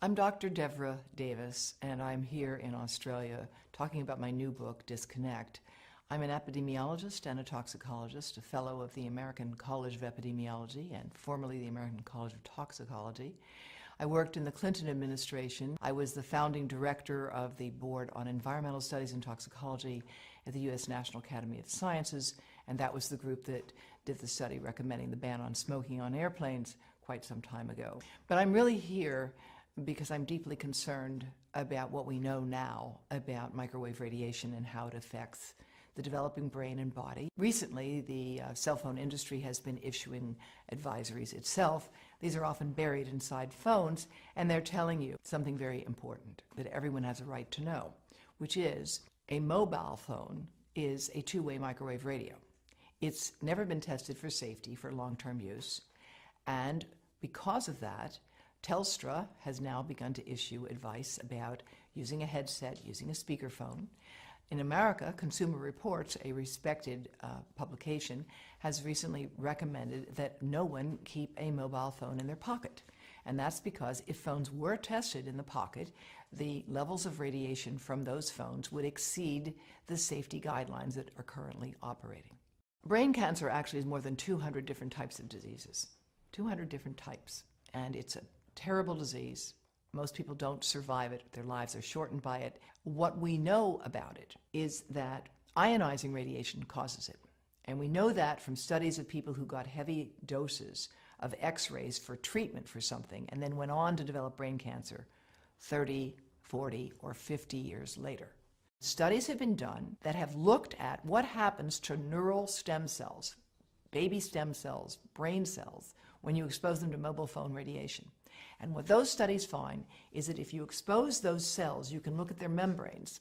I'm Dr. Devra Davis, and I'm here in Australia talking about my new book, Disconnect. I'm an epidemiologist and a toxicologist, a fellow of the American College of Epidemiology and formerly the American College of Toxicology. I worked in the Clinton administration. I was the founding director of the Board on Environmental Studies and Toxicology at the U.S. National Academy of Sciences, and that was the group that did the study recommending the ban on smoking on airplanes quite some time ago. But I'm really here because I'm deeply concerned about what we know now about microwave radiation and how it affects the developing brain and body. Recently, the cell phone industry has been issuing advisories itself. These are often buried inside phones, and they're telling you something very important that everyone has a right to know, which is a mobile phone is a two-way microwave radio. It's never been tested for safety for long-term use, and because of that, Telstra has now begun to issue advice about using a headset, using a speakerphone. In America, Consumer Reports, a respected publication, has recently recommended that no one keep a mobile phone in their pocket. And that's because if phones were tested in the pocket, the levels of radiation from those phones would exceed the safety guidelines that are currently operating. Brain cancer actually is more than 200 different types of diseases. 200 different types. And it's a terrible disease. Most people don't survive it. Their lives are shortened by it. What we know about it is that ionizing radiation causes it. And we know that from studies of people who got heavy doses of X-rays for treatment for something and then went on to develop brain cancer 30, 40, or 50 years later. Studies have been done that have looked at what happens to neural stem cells, baby stem cells, brain cells, when you expose them to mobile phone radiation. And what those studies find is that if you expose those cells, you can look at their membranes,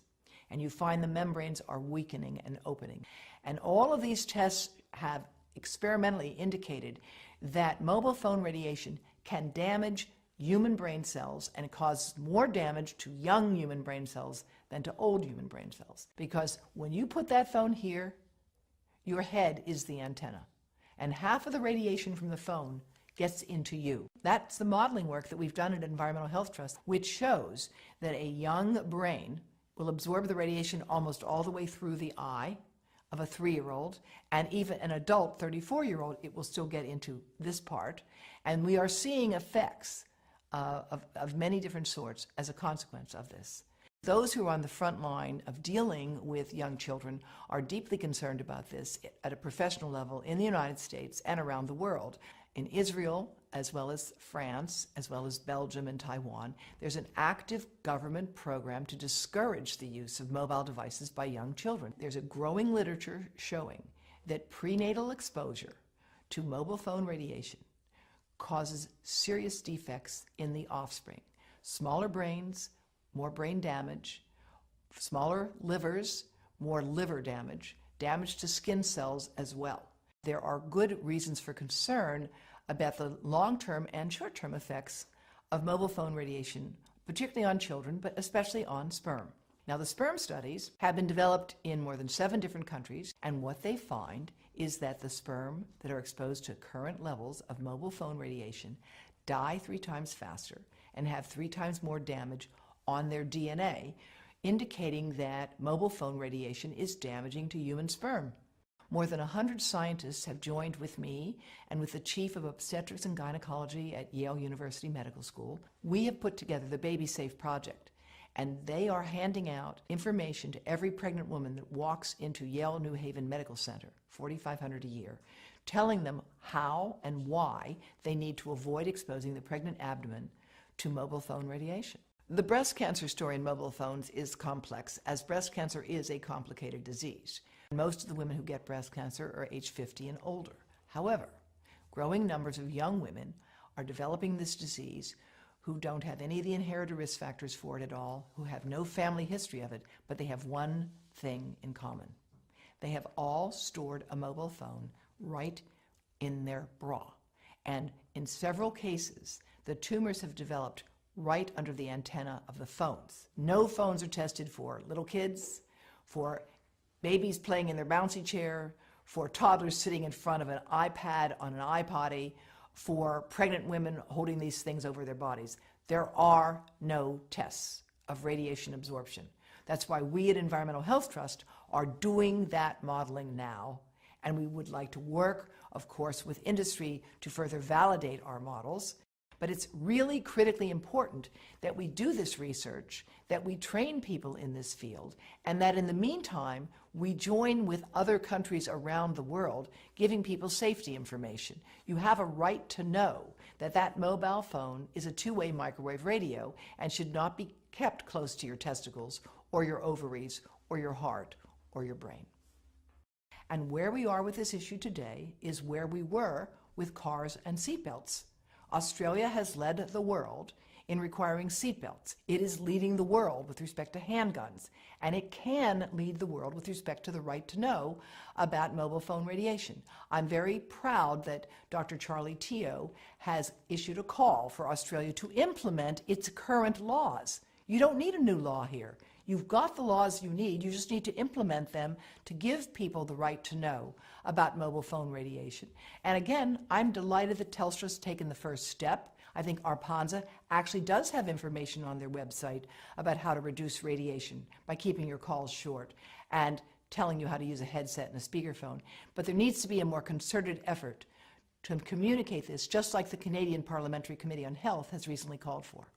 and you find the membranes are weakening and opening. And all of these tests have experimentally indicated that mobile phone radiation can damage human brain cells, and it causes more damage to young human brain cells than to old human brain cells. Because when you put that phone here, your head is the antenna, and half of the radiation from the phone gets into you. That's the modeling work that we've done at Environmental Health Trust, which shows that a young brain will absorb the radiation almost all the way through the eye of a 3-year-old, and even an adult 34-year-old, it will still get into this part. And we are seeing effects of many different sorts as a consequence of this. Those who are on the front line of dealing with young children are deeply concerned about this at a professional level in the United States and around the world. In Israel, as well as France, as well as Belgium and Taiwan, there's an active government program to discourage the use of mobile devices by young children. There's a growing literature showing that prenatal exposure to mobile phone radiation causes serious defects in the offspring. Smaller brains, more brain damage, smaller livers, more liver damage, damage to skin cells as well. There are good reasons for concern about the long-term and short-term effects of mobile phone radiation, particularly on children, but especially on sperm. Now, the sperm studies have been developed in more than 7 different countries, and what they find is that the sperm that are exposed to current levels of mobile phone radiation die 3 times faster and have 3 times more damage on their DNA, indicating that mobile phone radiation is damaging to human sperm. More than 100 scientists have joined with me and with the chief of obstetrics and gynecology at Yale University Medical School. We have put together the Baby Safe Project, and they are handing out information to every pregnant woman that walks into Yale New Haven Medical Center, $4,500 a year, telling them how and why they need to avoid exposing the pregnant abdomen to mobile phone radiation. The breast cancer story in mobile phones is complex, as breast cancer is a complicated disease. Most of the women who get breast cancer are age 50 and older. However, growing numbers of young women are developing this disease who don't have any of the inherited risk factors for it at all, who have no family history of it, but they have one thing in common. They have all stored a mobile phone right in their bra. And in several cases, the tumors have developed right under the antenna of the phones. No phones are tested for little kids, for babies playing in their bouncy chair, for toddlers sitting in front of an iPad on an iPotty, for pregnant women holding these things over their bodies. There are no tests of radiation absorption. That's why we at Environmental Health Trust are doing that modeling now, and we would like to work, of course, with industry to further validate our models. But it's really critically important that we do this research, that we train people in this field, and that in the meantime, we join with other countries around the world, giving people safety information. You have a right to know that that mobile phone is a two-way microwave radio and should not be kept close to your testicles or your ovaries or your heart or your brain. And where we are with this issue today is where we were with cars and seatbelts. Australia has led the world in requiring seatbelts. It is leading the world with respect to handguns, and it can lead the world with respect to the right to know about mobile phone radiation. I'm very proud that Dr. Charlie Teo has issued a call for Australia to implement its current laws. You don't need a new law here. You've got the laws you need. You just need to implement them to give people the right to know about mobile phone radiation. And again, I'm delighted that Telstra's taken the first step. I think Arpanza actually does have information on their website about how to reduce radiation by keeping your calls short and telling you how to use a headset and a speakerphone. But there needs to be a more concerted effort to communicate this, just like the Canadian Parliamentary Committee on Health has recently called for.